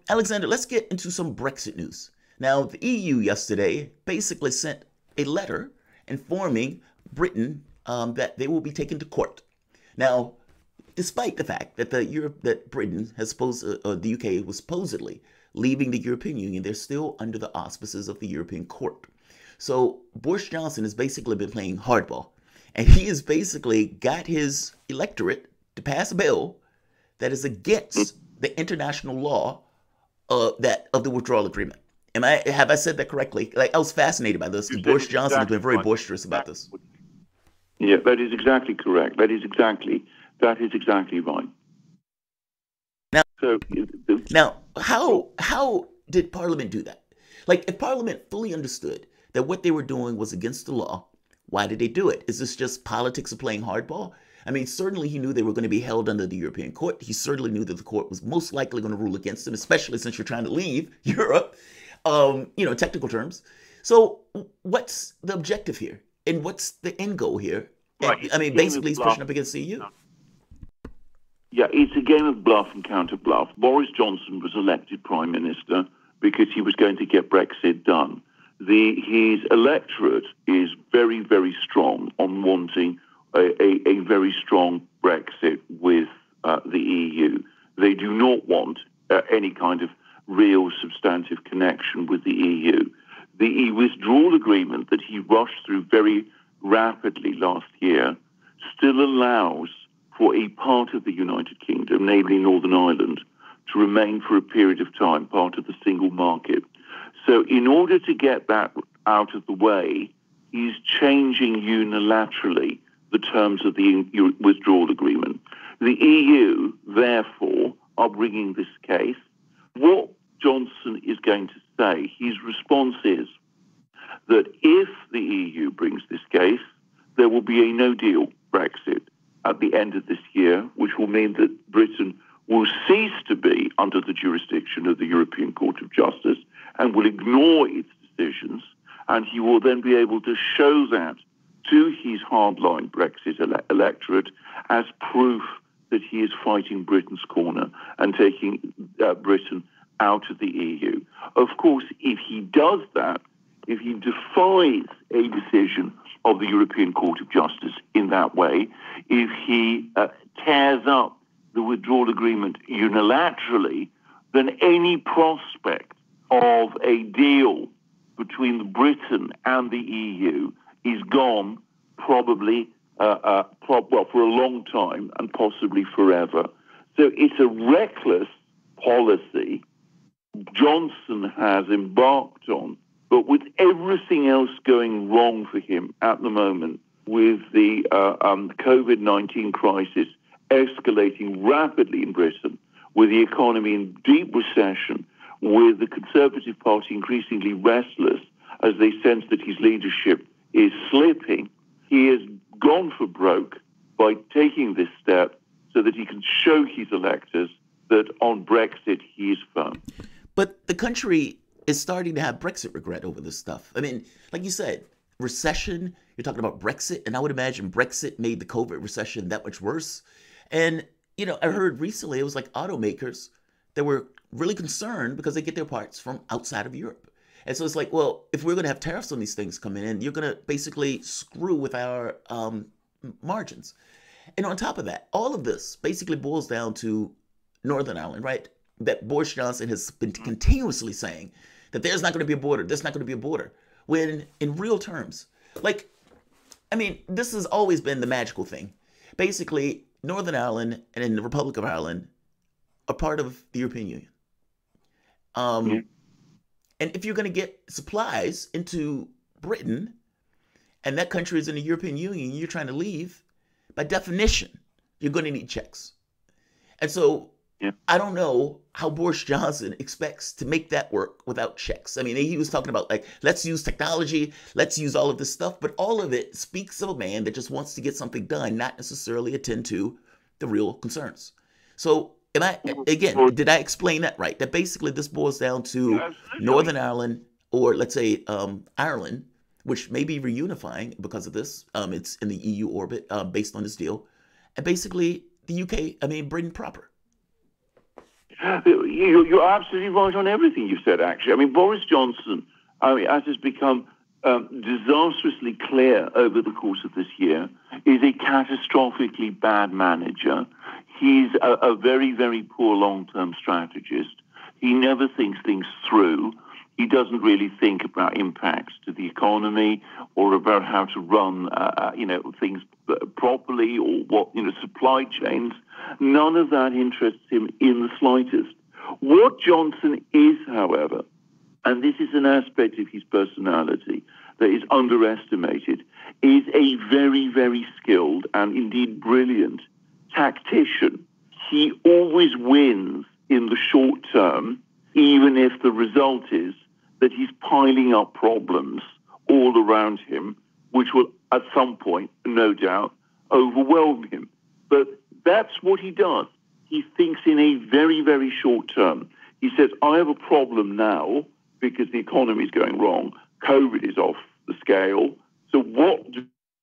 Alexander, let's get into some Brexit news. Now, the EU yesterday basically sent a letter informing Britain that they will be taken to court. Now, despite the fact that that Britain has the UK was supposedly leaving the European Union, they're still under the auspices of the European Court. So Boris Johnson has basically been playing hardball, and he has basically got his electorate to pass a bill that is against the international law of the withdrawal agreement. Have I said that correctly? Like, I was fascinated by this because Boris Johnson has been very boisterous about this. Yeah, that is exactly correct. That is exactly right. Now, how did Parliament do that? Like, if Parliament fully understood that what they were doing was against the law, why did they do it? Is this just politics of playing hardball? I mean, certainly he knew they were going to be held under the European Court. He certainly knew that the court was most likely going to rule against them, especially since you're trying to leave Europe, technical terms. So what's the objective here? And what's the end goal here? Right. I mean, basically he's pushing up against the EU. Yeah, it's a game of bluff and counter-bluff. Boris Johnson was elected Prime Minister because he was going to get Brexit done. His electorate is very, very strong on wanting a very strong Brexit with the EU. They do not want any kind of real substantive connection with the EU. The withdrawal agreement that he rushed through very rapidly last year still allows for a part of the United Kingdom, namely Northern Ireland, to remain for a period of time part of the single market. So in order to get that out of the way, he's changing unilaterally the terms of the withdrawal agreement. The EU, therefore, are bringing this case. What Johnson is going to say, his response is that if the EU brings this case, there will be a no-deal Brexit at the end of this year, which will mean that Britain will cease to be under the jurisdiction of the European Court of Justice and will ignore its decisions, and he will then be able to show that to his hardline Brexit electorate as proof that he is fighting Britain's corner and taking Britain out of the EU. Of course, if he does that, if he defies a decision of the European Court of Justice in that way, if he tears up the withdrawal agreement unilaterally, then any prospect of a deal between Britain and the EU is gone, probably for a long time and possibly forever. So it's a reckless policy Johnson has embarked on, but with everything else going wrong for him at the moment, with the COVID-19 crisis escalating rapidly in Britain, with the economy in deep recession, with the Conservative Party increasingly restless as they sense that his leadership is slipping, he has gone for broke by taking this step so that he can show his electors that on Brexit he is firm. But the country is starting to have Brexit regret over this stuff. I mean, like you said, recession, you're talking about Brexit, and I would imagine Brexit made the COVID recession that much worse. And, I heard recently it was like automakers that were really concerned because they get their parts from outside of Europe. And so it's like, well, if we're going to have tariffs on these things coming in, you're going to basically screw with our margins. And on top of that, all of this basically boils down to Northern Ireland, right? That Boris Johnson has been continuously saying that there's not going to be a border, there's not going to be a border. When in real terms, this has always been the magical thing. Basically, Northern Ireland and the Republic of Ireland are part of the European Union. And if you're going to get supplies into Britain and that country is in the European Union, you're trying to leave, by definition, you're going to need checks. And so I don't know how Boris Johnson expects to make that work without checks. I mean, he was talking about, let's use technology, let's use all of this stuff, but all of it speaks of a man that just wants to get something done, not necessarily attend to the real concerns. So, did I explain that right? That basically this boils down to Northern Ireland, or let's say Ireland, which may be reunifying because of this. It's in the EU orbit based on this deal. And basically the UK, Britain proper. You're absolutely right on everything you said, actually. I mean, Boris Johnson, as has become disastrously clear over the course of this year, is a catastrophically bad manager. He's a very, very poor long-term strategist. He never thinks things through. He doesn't really think about impacts to the economy or about how to run, things properly or supply chains. None of that interests him in the slightest. What Johnson is, however, and this is an aspect of his personality that is underestimated, is a very, very skilled and indeed brilliant tactician. He always wins in the short term, even if the result is that he's piling up problems all around him, which will at some point, no doubt, overwhelm him. But that's what he does. He thinks in a very, very short term. He says, I have a problem now because the economy is going wrong. COVID is off the scale. So what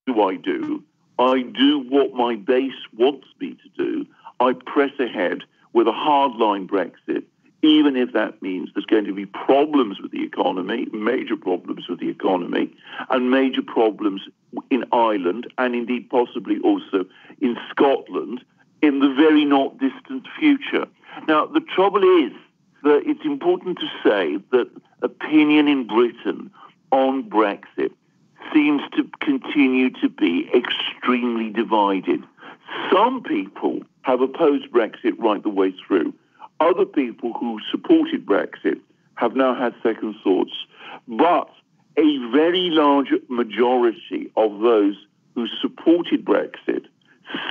do I do? I do what my base wants me to do. I press ahead with a hardline Brexit, even if that means there's going to be problems with the economy, major problems with the economy, and major problems in Ireland, and indeed possibly also in Scotland, in the very not distant future. Now, the trouble is that it's important to say that opinion in Britain on Brexit seems to continue to be extremely divided. Some people have opposed Brexit right the way through. Other people who supported Brexit have now had second thoughts. But a very large majority of those who supported Brexit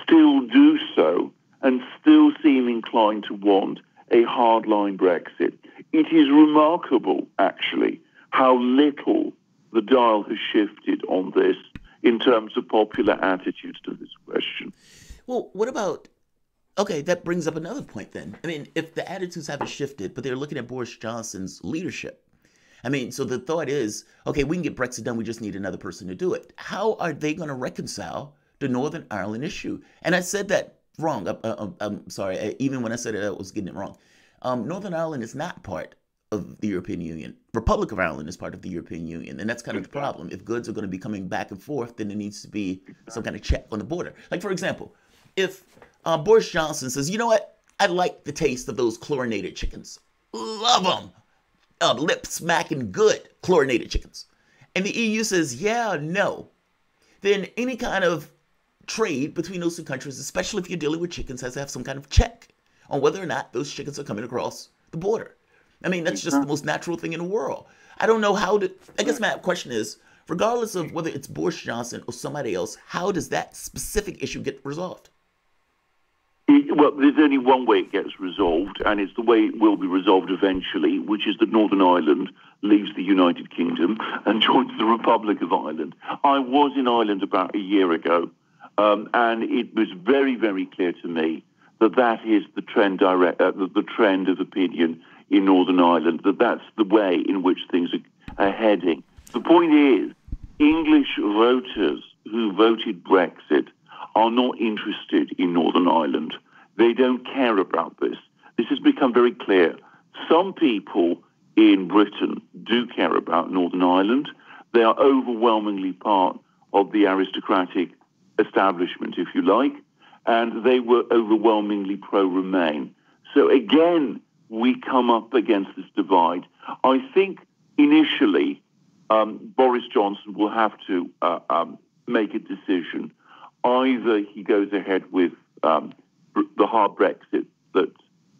still do so and still seem inclined to want a hardline Brexit. It is remarkable, actually, how little the dial has shifted on this in terms of popular attitudes to this question. Well, what about, okay, that brings up another point then. I mean, if the attitudes haven't shifted, but they're looking at Boris Johnson's leadership. I mean, so the thought is, okay, we can get Brexit done, we just need another person to do it. How are they going to reconcile the Northern Ireland issue? And I said that wrong. I'm sorry. Even when I said it, I was getting it wrong. Northern Ireland is not part of the European Union. Republic of Ireland is part of the European Union. And that's kind of the problem. If goods are going to be coming back and forth, then there needs to be some kind of check on the border. Like, for example, if Boris Johnson says, you know what? I like the taste of those chlorinated chickens. Love them. Lip smacking good chlorinated chickens. And the EU says, yeah, no. Then any kind of trade between those two countries, especially if you're dealing with chickens, has to have some kind of check on whether or not those chickens are coming across the border. I mean, that's just the most natural thing in the world. I don't know how to, I guess my question is, regardless of whether it's Boris Johnson or somebody else, how does that specific issue get resolved? Well, there's only one way it gets resolved, and it's the way it will be resolved eventually, which is that Northern Ireland leaves the United Kingdom and joins the Republic of Ireland. I was in Ireland about a year ago, and it was very, very clear to me that that is the trend, the trend of opinion in Northern Ireland, that that's the way in which things are heading. The point is, English voters who voted Brexit are not interested in Northern Ireland. They don't care about this. This has become very clear. Some people in Britain do care about Northern Ireland. They are overwhelmingly part of the aristocratic establishment, if you like, and they were overwhelmingly pro-Remain. So again, we come up against this divide. I think initially Boris Johnson will have to make a decision. Either he goes ahead with the hard Brexit that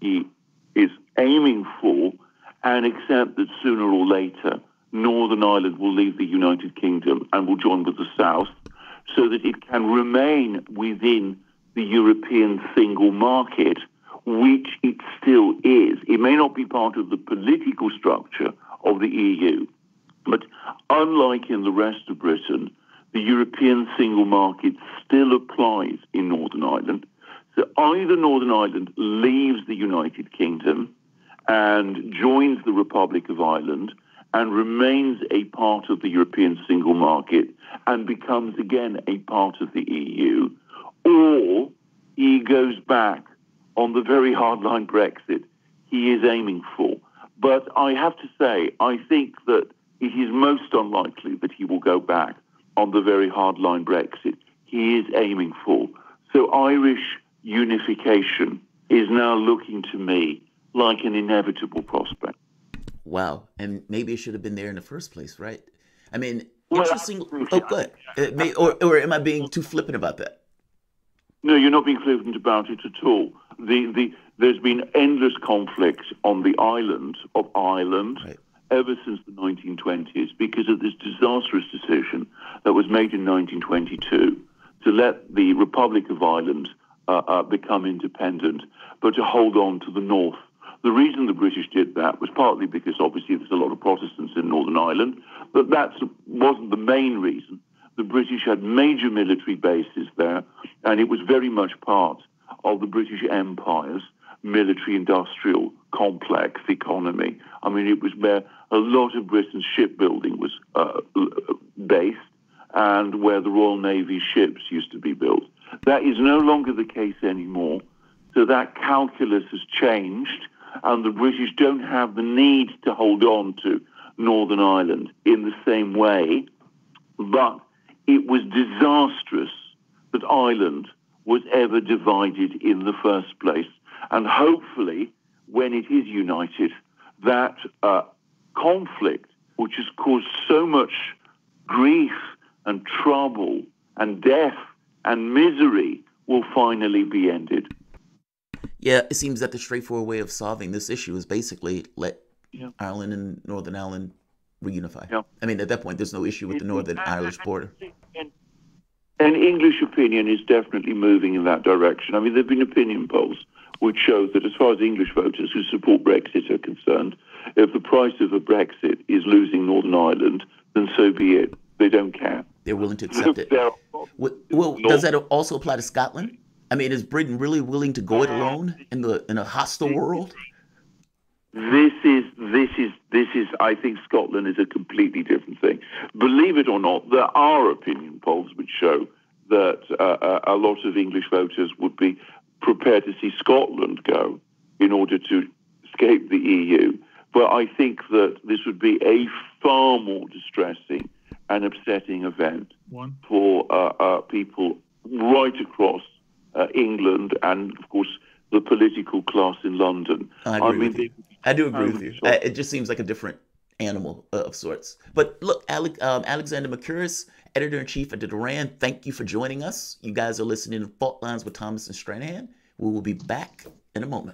he is aiming for and accept that sooner or later Northern Ireland will leave the United Kingdom and will join with the South so that it can remain within the European single market, which it still is. It may not be part of the political structure of the EU, but unlike in the rest of Britain, the European single market still applies in Northern Ireland. So either Northern Ireland leaves the United Kingdom and joins the Republic of Ireland and remains a part of the European single market and becomes again a part of the EU, or he goes back on the very hardline Brexit he is aiming for. But I have to say, I think that it is most unlikely that he will go back on the very hardline Brexit he is aiming for. So Irish unification is now looking to me like an inevitable prospect. Wow. And maybe it should have been there in the first place, right? I mean, Well, interesting. absolutely. Oh, go ahead. Or am I being too flippant about that? No, you're not being flippant about it at all. There's been endless conflicts on the island of Ireland Right. ever since the 1920s because of this disastrous decision that was made in 1922 to let the Republic of Ireland become independent, but to hold on to the north. The reason the British did that was partly because obviously there's a lot of Protestants in Northern Ireland, but that wasn't the main reason. The British had major military bases there, and it was very much part of the British Empire's military-industrial complex economy. I mean, it was where a lot of Britain's shipbuilding was based and where the Royal Navy ships used to be built. That is no longer the case anymore. So that calculus has changed, and the British don't have the need to hold on to Northern Ireland in the same way. But it was disastrous that Ireland was ever divided in the first place. And hopefully, when it is united, that conflict, which has caused so much grief and trouble and death and misery, will finally be ended. Yeah, it seems that the straightforward way of solving this issue is basically let Ireland and Northern Ireland reunify. Yeah. I mean, at that point, there's no issue with the Northern Irish border. And English opinion is definitely moving in that direction. I mean, there have been opinion polls which show that as far as English voters who support Brexit are concerned, if the price of a Brexit is losing Northern Ireland, then so be it. They don't care. They're willing to accept it. Well, does that also apply to Scotland? I mean, is Britain really willing to go it alone in a hostile world? This is. I think Scotland is a completely different thing. Believe it or not, there are opinion polls which show that a lot of English voters would be prepared to see Scotland go in order to escape the EU. But I think that this would be a far more distressing and upsetting event for people right across England and, of course, the political class in London. I do agree with you. It just seems like a different animal of sorts. But look, Alexander Mercouris, editor-in-chief at The Duran, thank you for joining us. You guys are listening to Fault Lines with Thomas and Stranahan. We will be back in a moment.